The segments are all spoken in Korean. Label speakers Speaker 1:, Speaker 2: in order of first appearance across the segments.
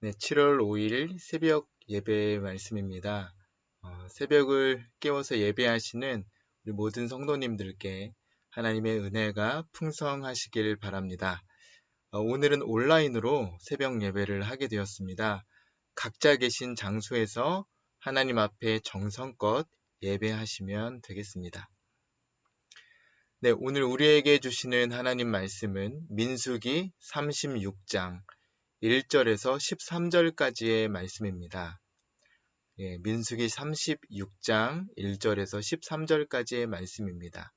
Speaker 1: 네, 7월 5일 새벽 예배 말씀입니다. 새벽을 깨워서 예배하시는 우리 모든 성도님들께 하나님의 은혜가 풍성하시길 바랍니다. 오늘은 온라인으로 새벽 예배를 하게 되었습니다. 각자 계신 장소에서 하나님 앞에 정성껏 예배하시면 되겠습니다. 네, 오늘 우리에게 주시는 하나님 말씀은 민수기 36장 1절에서 13절까지의 말씀입니다. 민수기 36장 1절에서 13절까지의 말씀입니다.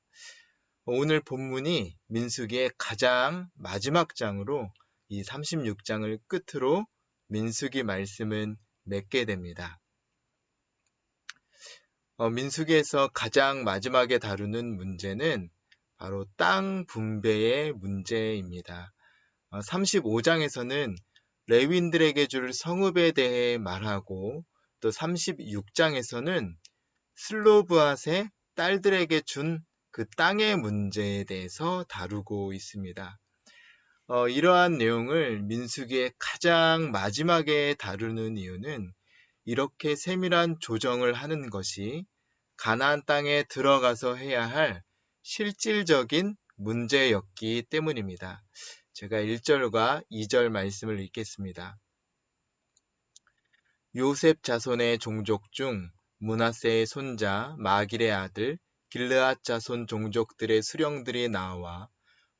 Speaker 1: 오늘 본문이 민수기의 가장 마지막 장으로 이 36장을 끝으로 민수기 말씀은 맺게 됩니다. 민수기에서 가장 마지막에 다루는 문제는 바로 땅 분배의 문제입니다. 35장에서는 레위인들에게 줄 성읍에 대해 말하고 또 36장에서는 슬로브앗의 딸들에게 준 그 땅의 문제에 대해서 다루고 있습니다. 이러한 내용을 민수기의 가장 마지막에 다루는 이유는 이렇게 세밀한 조정을 하는 것이 가나안 땅에 들어가서 해야 할 실질적인 문제였기 때문입니다. 제가 1절과 2절 말씀을 읽겠습니다. 요셉 자손의 종족 중 므낫세의 손자 마길의 아들 길르앗 자손 종족들의 수령들이 나와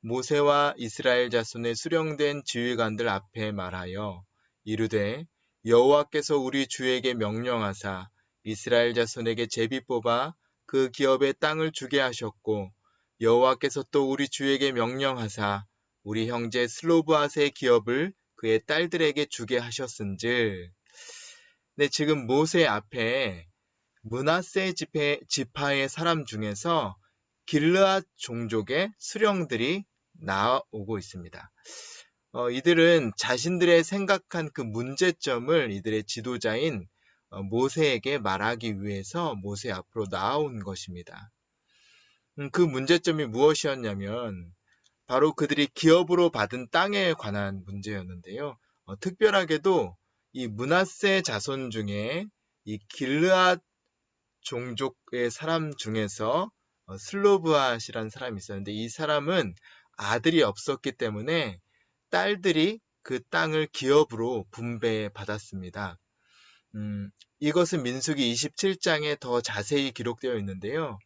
Speaker 1: 모세와 이스라엘 자손의 수령된 지휘관들 앞에 말하여 이르되 여호와께서 우리 주에게 명령하사 이스라엘 자손에게 제비 뽑아 그 기업의 땅을 주게 하셨고 여호와께서 또 우리 주에게 명령하사 우리 형제 슬로브앗의 기업을 그의 딸들에게 주게 하셨은즉. 네, 지금 모세 앞에 므낫세 지파의 사람 중에서 길르앗 종족의 수령들이 나오고 있습니다. 이들은 자신들의 생각한 그 문제점을 이들의 지도자인 모세에게 말하기 위해서 모세 앞으로 나온 것입니다. 그 문제점이 무엇이었냐면 바로 그들이 기업으로 받은 땅에 관한 문제였는데요. 특별하게도 이 므낫세 자손 중에 이 길르앗 종족의 사람 중에서 슬로브앗이라는 사람이 있었는데 이 사람은 아들이 없었기 때문에 딸들이 그 땅을 기업으로 분배받았습니다. 이것은 민수기 27장에 더 자세히 기록되어 있는데요.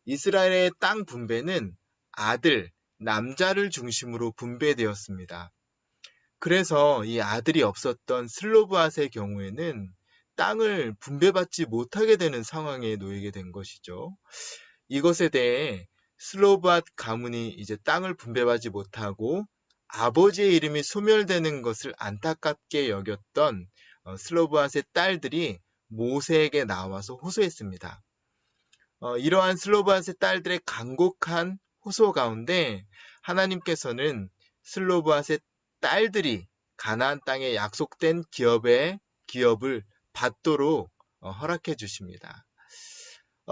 Speaker 1: 이스라엘의 땅 분배는 아들, 남자를 중심으로 분배되었습니다. 그래서 이 아들이 없었던 슬로브앗의 경우에는 땅을 분배받지 못하게 되는 상황에 놓이게 된 것이죠. 이것에 대해 슬로브앗 가문이 이제 땅을 분배받지 못하고 아버지의 이름이 소멸되는 것을 안타깝게 여겼던 슬로브앗의 딸들이 모세에게 나와서 호소했습니다. 이러한 슬로브앗의 딸들의 간곡한 호소 가운데 하나님께서는 슬로브앗의 딸들이 가나안 땅에 약속된 기업을 받도록 허락해 주십니다.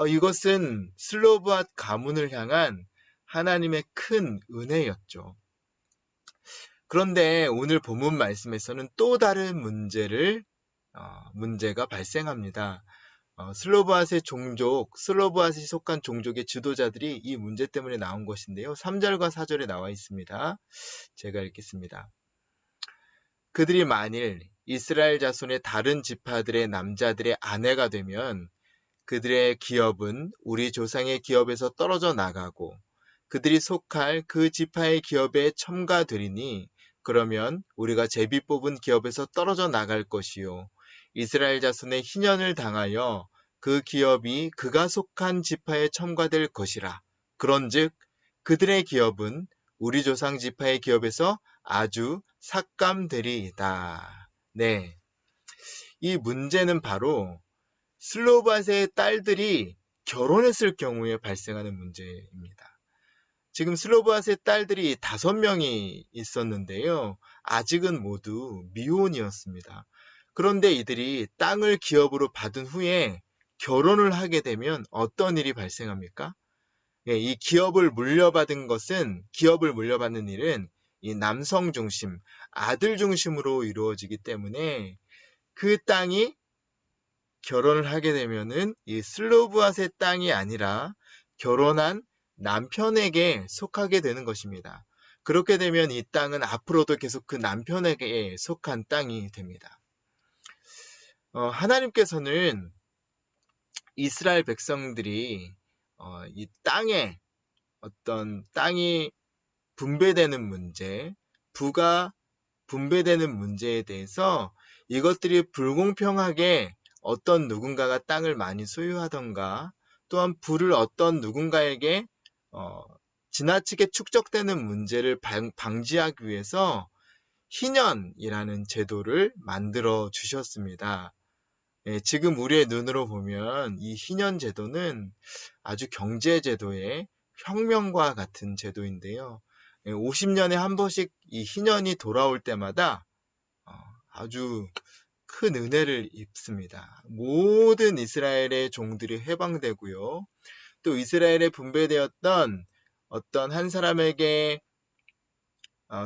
Speaker 1: 이것은 슬로브앗 가문을 향한 하나님의 큰 은혜였죠. 그런데 오늘 본문 말씀에서는 또 다른 문제가 발생합니다. 슬로브앗의 슬로브앗이 속한 종족의 지도자들이 이 문제 때문에 나온 것인데요. 3절과 4절에 나와 있습니다. 제가 읽겠습니다. 그들이 만일 이스라엘 자손의 다른 지파들의 남자들의 아내가 되면 그들의 기업은 우리 조상의 기업에서 떨어져 나가고 그들이 속할 그 지파의 기업에 첨가되리니 그러면 우리가 제비 뽑은 기업에서 떨어져 나갈 것이요 이스라엘 자손의 희년을 당하여 그 기업이 그가 속한 지파에 첨가될 것이라. 그런즉 그들의 기업은 우리 조상 지파의 기업에서 아주 삭감되리이다. 네, 이 문제는 바로 슬로브앗의 딸들이 결혼했을 경우에 발생하는 문제입니다. 지금 슬로브앗의 딸들이 5명이 있었는데요. 아직은 모두 미혼이었습니다. 그런데 이들이 땅을 기업으로 받은 후에 결혼을 하게 되면 어떤 일이 발생합니까? 이 기업을 물려받는 일은 이 남성 중심, 아들 중심으로 이루어지기 때문에 그 땅이 결혼을 하게 되면은 이 슬로브앗의 땅이 아니라 결혼한 남편에게 속하게 되는 것입니다. 그렇게 되면 이 땅은 앞으로도 계속 그 남편에게 속한 땅이 됩니다. 하나님께서는 이스라엘 백성들이 이 땅에 어떤 땅이 분배되는 문제, 부가 분배되는 문제에 대해서 이것들이 불공평하게 어떤 누군가가 땅을 많이 소유하던가 또한 부를 어떤 누군가에게 지나치게 축적되는 문제를 방지하기 위해서 희년이라는 제도를 만들어 주셨습니다. 지금 우리의 눈으로 보면 이 희년 제도는 아주 경제 제도의 혁명과 같은 제도인데요. 50년에 한 번씩 이 희년이 돌아올 때마다 아주 큰 은혜를 입습니다. 모든 이스라엘의 종들이 해방되고요. 또 이스라엘에 분배되었던 어떤 한 사람에게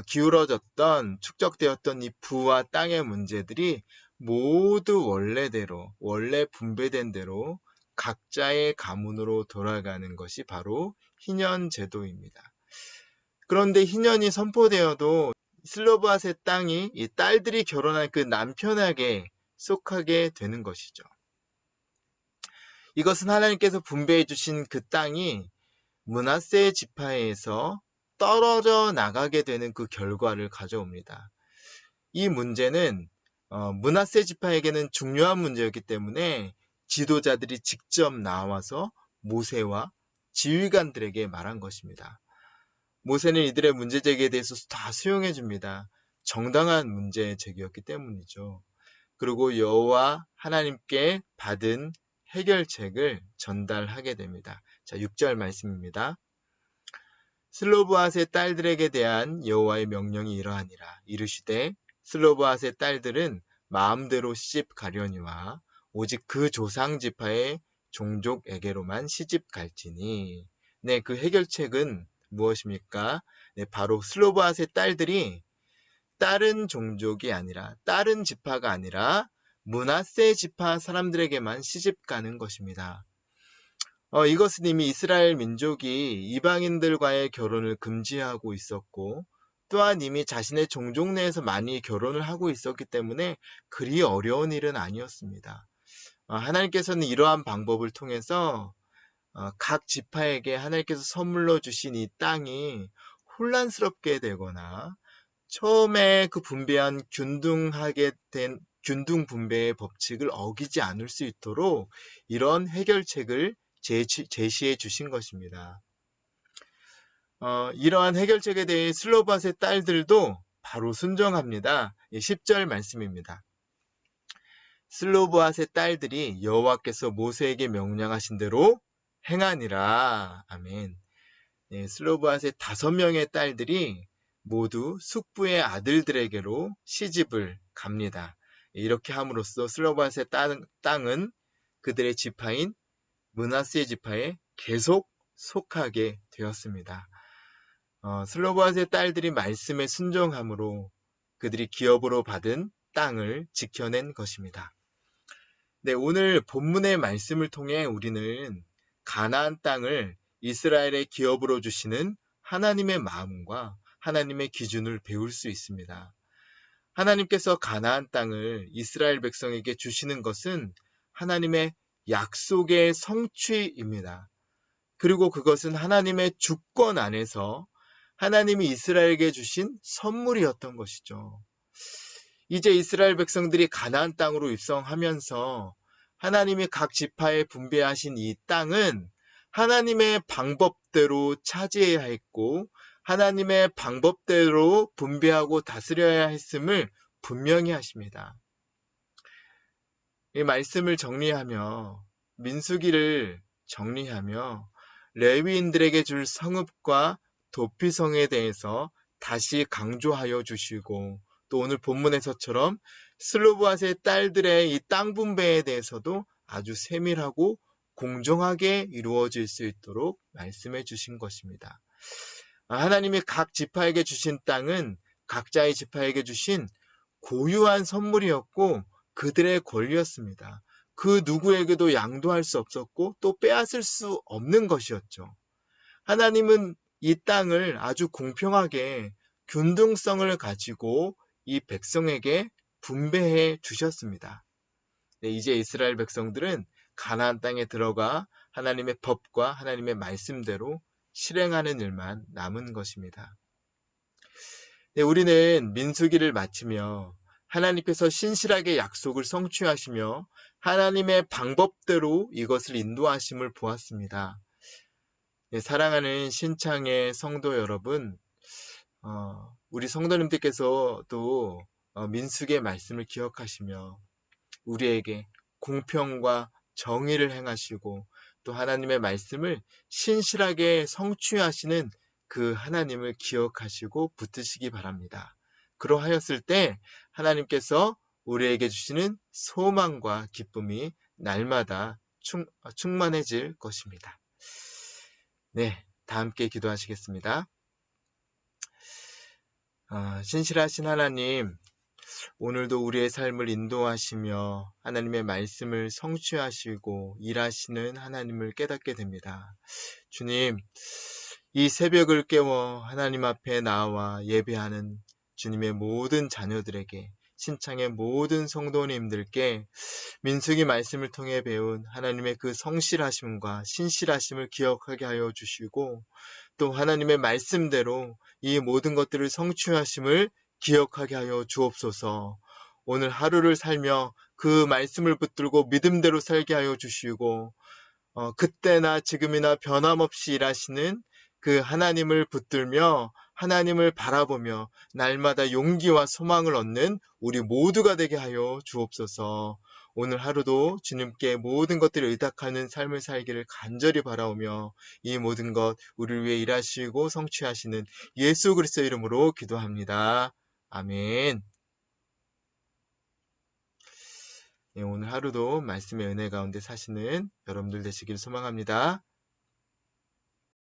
Speaker 1: 기울어졌던 축적되었던 이 부와 땅의 문제들이 모두 원래대로 원래 분배된 대로 각자의 가문으로 돌아가는 것이 바로 희년 제도입니다. 그런데 희년이 선포되어도 슬로브앗의 땅이 이 딸들이 결혼한 그 남편에게 속하게 되는 것이죠. 이것은 하나님께서 분배해 주신 그 땅이 므낫세 지파에서 떨어져 나가게 되는 그 결과를 가져옵니다. 이 문제는 므낫세 지파에게는 중요한 문제였기 때문에 지도자들이 직접 나와서 모세와 지휘관들에게 말한 것입니다. 모세는 이들의 문제 제기에 대해서 다 수용해 줍니다. 정당한 문제 제기였기 때문이죠. 그리고 여호와 하나님께 받은 해결책을 전달하게 됩니다. 자, 6절 말씀입니다. 슬로브앗의 딸들에게 대한 여호와의 명령이 이러하니라. 이르시되 슬로브앗의 딸들은 마음대로 시집 가려니와 오직 그 조상 지파의 종족에게로만 시집 갈지니. 네, 그 해결책은 무엇입니까? 네, 바로 슬로브앗의 딸들이 다른 종족이 아니라 다른 지파가 아니라 므낫세 지파 사람들에게만 시집 가는 것입니다. 이것은 이미 이스라엘 민족이 이방인들과의 결혼을 금지하고 있었고 또한 이미 자신의 종족 내에서 많이 결혼을 하고 있었기 때문에 그리 어려운 일은 아니었습니다. 하나님께서는 이러한 방법을 통해서 각 지파에게 하나님께서 선물로 주신 이 땅이 혼란스럽게 되거나 처음에 그 분배한 균등하게 된 균등 분배의 법칙을 어기지 않을 수 있도록 이런 해결책을 제시해 주신 것입니다. 이러한 해결책에 대해 슬로밧의 딸들도 바로 순종합니다. 10절 말씀입니다. 슬로브앗의 딸들이 여호와께서 모세에게 명령하신 대로 행하니라. 아멘. 슬로브앗의 5명의 딸들이 모두 숙부의 아들들에게로 시집을 갑니다. 이렇게 함으로써 슬로브앗의 땅은 그들의 지파인 므낫세 지파에 계속 속하게 되었습니다. 슬로브앗의 딸들이 말씀에 순종함으로 그들이 기업으로 받은 땅을 지켜낸 것입니다. 네, 오늘 본문의 말씀을 통해 우리는 가나안 땅을 이스라엘의 기업으로 주시는 하나님의 마음과 하나님의 기준을 배울 수 있습니다. 하나님께서 가나안 땅을 이스라엘 백성에게 주시는 것은 하나님의 약속의 성취입니다. 그리고 그것은 하나님의 주권 안에서 하나님이 이스라엘에게 주신 선물이었던 것이죠. 이제 이스라엘 백성들이 가나안 땅으로 입성하면서 하나님이 각 지파에 분배하신 이 땅은 하나님의 방법대로 차지해야 했고 하나님의 방법대로 분배하고 다스려야 했음을 분명히 하십니다. 이 말씀을 정리하며 민수기를 정리하며 레위인들에게 줄 성읍과 도피성에 대해서 다시 강조하여 주시고 또 오늘 본문에서처럼 슬로브앗의 딸들의 이 땅 분배에 대해서도 아주 세밀하고 공정하게 이루어질 수 있도록 말씀해 주신 것입니다. 하나님이 각 지파에게 주신 땅은 각자의 지파에게 주신 고유한 선물이었고 그들의 권리였습니다. 그 누구에게도 양도할 수 없었고 또 빼앗을 수 없는 것이었죠. 하나님은 이 땅을 아주 공평하게 균등성을 가지고 이 백성에게 분배해 주셨습니다. 네, 이제 이스라엘 백성들은 가나안 땅에 들어가 하나님의 법과 하나님의 말씀대로 실행하는 일만 남은 것입니다. 네, 우리는 민수기를 마치며 하나님께서 신실하게 약속을 성취하시며 하나님의 방법대로 이것을 인도하심을 보았습니다. 네, 사랑하는 신창의 성도 여러분, 우리 성도님들께서도 민수기의 말씀을 기억하시며 우리에게 공평과 정의를 행하시고 또 하나님의 말씀을 신실하게 성취하시는 그 하나님을 기억하시고 붙드시기 바랍니다. 그러하였을 때 하나님께서 우리에게 주시는 소망과 기쁨이 날마다 충만해질 것입니다. 네, 다 함께 기도하시겠습니다. 신실하신 하나님, 오늘도 우리의 삶을 인도하시며 하나님의 말씀을 성취하시고 일하시는 하나님을 깨닫게 됩니다. 주님, 이 새벽을 깨워 하나님 앞에 나와 예배하는 주님의 모든 자녀들에게, 신창의 모든 성도님들께 민수기 말씀을 통해 배운 하나님의 그 성실하심과 신실하심을 기억하게 하여 주시고 또 하나님의 말씀대로 이 모든 것들을 성취하심을 기억하게 하여 주옵소서. 오늘 하루를 살며 그 말씀을 붙들고 믿음대로 살게 하여 주시고 그때나 지금이나 변함없이 일하시는 그 하나님을 붙들며 하나님을 바라보며 날마다 용기와 소망을 얻는 우리 모두가 되게 하여 주옵소서. 오늘 하루도 주님께 모든 것들을 의탁하는 삶을 살기를 간절히 바라오며 이 모든 것 우리를 위해 일하시고 성취하시는 예수 그리스도의 이름으로 기도합니다. 아멘. 네, 오늘 하루도 말씀의 은혜 가운데 사시는 여러분들 되시길 소망합니다.